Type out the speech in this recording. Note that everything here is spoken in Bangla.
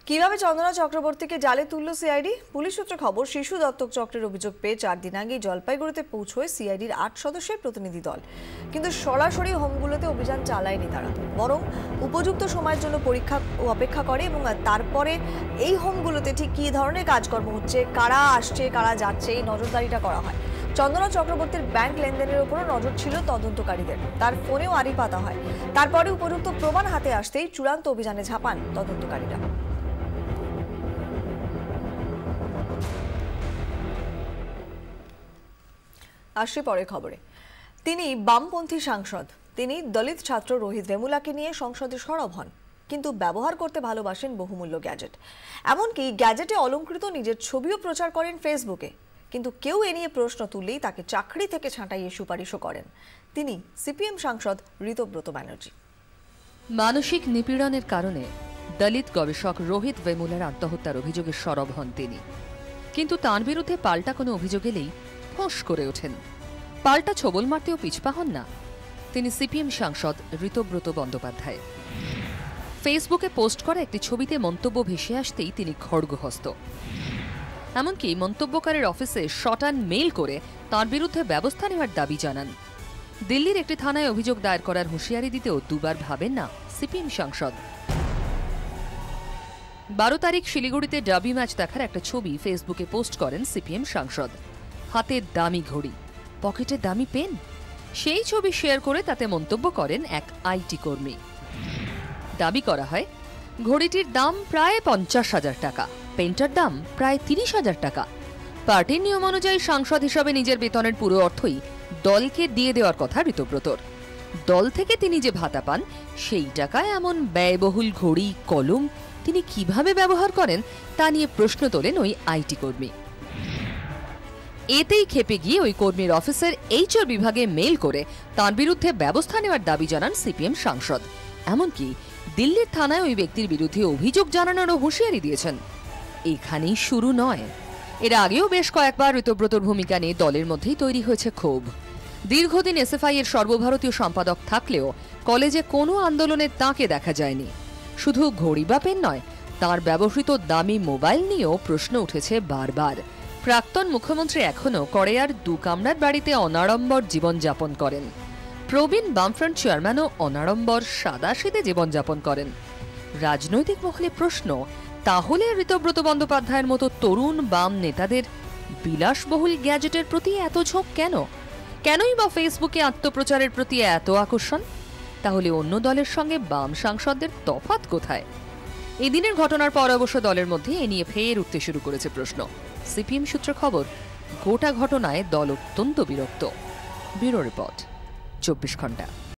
কিভাবে চন্দনা চক্রবর্তীকে জালে তুলল সিআইডি? পুলিশ সূত্রে খবর, শিশু দত্তক চক্রের অভিযোগ পেয়ে 4 দিন আগে জলপাইগুড়িতে পৌঁছয় সিআইডির 8 সদস্যের প্রতিনিধি দল। কিন্তু সরাসরি হোমগুলোতে অভিযান চালায়নি তারা, বরং উপযুক্ত সময়ের জন্য পরীক্ষা ও অপেক্ষা করে এবং তারপরে এই হোমগুলোতে ঠিক কী ধরনের কাজকর্ম হচ্ছে, কারা আসছে কারা যাচ্ছে, এই নজরদারিটা করা হয়। চন্দনা চক্রবর্তীর ব্যাংক লেনদেনের উপরও নজর ছিল তদন্তকারীদের। তার ফোনেও আড়ি পাতা হয়। তারপরে উপযুক্ত প্রমাণ হাতে আসতেই চূড়ান্ত অভিযানে ঝাঁপান তদন্তকারীরা। আসছে পরের খবরে। তিনি বামপন্থী সাংসদ। তিনি দলিত ছাত্র রোহিত ভেমুলাকে নিয়ে সংসদে সরব হন, কিন্তু ব্যবহার করতে ভালোবাসেন বহুমূল্য গ্যাজেট। এমনকি গ্যাজেটে অলংকৃত নিজের ছবিও প্রচার করেন ফেসবুকে। কিন্তু কেউ এ নিয়ে প্রশ্ন তুললেই তাকে চাকরি থেকে ছাঁটাইয়ের সুপারিশও করেন। তিনি সিপিএম সাংসদ ঋতব্রত ব্যানার্জি। মানসিক নিপীড়নের কারণে দলিত গবেষক রোহিত ভেমুলার আত্মহত্যার অভিযোগে সরব হন তিনি। কিন্তু তাঁর বিরুদ্ধে পাল্টা কোনো অভিযোগ এলেই ফোঁস করে ওঠেন। পাল্টা ছবল মারতেও পিছপা হন না। তিনি সিপিএম সাংসদ ঋতব্রত বন্দ্যোপাধ্যায়। ফেসবুকে পোস্ট করা একটি ছবিতে মন্তব্য ভেসে আসতেই তিনি খড়গহস্ত। এমনকি মন্তব্যকারীর অফিসে শটান মেইল করে তাঁর বিরুদ্ধে ব্যবস্থা নেওয়ার দাবি জানান। দিল্লির একটি থানায় অভিযোগ দায়ের করার হুঁশিয়ারি দিতেও দুবার ভাবেন না সিপিএম সাংসদ। 12 তারিখ শিলিগুড়িতে ডাবি ম্যাচ দেখার একটা ছবি ফেসবুকে পোস্ট করেন সিপিএম সাংসদ। হাতে দামি ঘড়ি, পকেটে দামি পেন। সেই ছবি শেয়ার করে তাতে মন্তব্য করেন এক আইটি কর্মী। দাবি করা হয় ঘড়িটির দাম প্রায় 50,000 টাকা, পেনটার দাম প্রায় 30,000 টাকা। পার্টির নিয়ম অনুযায়ী সাংসদ হিসাবে নিজের বেতনের পুরো অর্থই দলকে দিয়ে দেওয়ার কথা ঋতব্রতর। দল থেকে তিনি যে ভাতা পান সেই টাকায় এমন ব্যয়বহুল ঘড়ি, কলম তিনি কিভাবে ব্যবহার করেন তা নিয়ে প্রশ্ন তোলেন ওই আইটি কর্মী। এতেই ক্ষেপে গিয়ে ওই কর্মীর অফিসের এইচআর বিভাগে মেইল করে তাঁর বিরুদ্ধে ব্যবস্থা নেওয়ার দাবি জানান সিপিএম সাংসদ। এমনকি দিল্লির থানায় ওই ব্যক্তির বিরুদ্ধে অভিযোগ জানানোরও হুঁশিয়ারি দিয়েছেন। এখানেই শুরু নয়, এর আগেও বেশ কয়েকবার ঋতব্রতর ভূমিকা নিয়ে দলের মধ্যেই তৈরি হয়েছে ক্ষোভ। দীর্ঘদিন এসএফআই এর সর্বভারতীয় সম্পাদক থাকলেও কলেজে কোনো আন্দোলনে তাঁকে দেখা যায়নি। শুধু ঘড়ি বা পেন নয়, তাঁর ব্যবহৃত দামি মোবাইল নিয়েও প্রশ্ন উঠেছে বারবার। প্রাক্তন মুখ্যমন্ত্রী এখনও কড়েয়ার 2 কামরার বাড়িতে অনাড়ম্বর জীবনযাপন করেন। প্রবীণ বামফ্রন্ট চেয়ারম্যানও অনাড়ম্বর সাদাসিধে জীবনযাপন করেন। রাজনৈতিক মহলে প্রশ্ন, তাহলে ঋতব্রত বন্দ্যোপাধ্যায়ের মতো তরুণ বাম নেতাদের বিলাসবহুল গ্যাজেটের প্রতি এত ঝোঁক কেন? কেনই বা ফেসবুকে আত্মপ্রচারের প্রতি এত আকর্ষণ? তাহলে অন্য দলের সঙ্গে বাম সাংসদদের তফাৎ কোথায়? এদিনের ঘটনার পর অবশ্য দলের মধ্যে এ নিয়ে ফের উঠতে শুরু করেছে প্রশ্ন। সিপিএম সূত্রে খবর, গোটা ঘটনায় দল অত্যন্ত বিরক্ত। ব্যুরো রিপোর্ট, 24 ঘন্টা।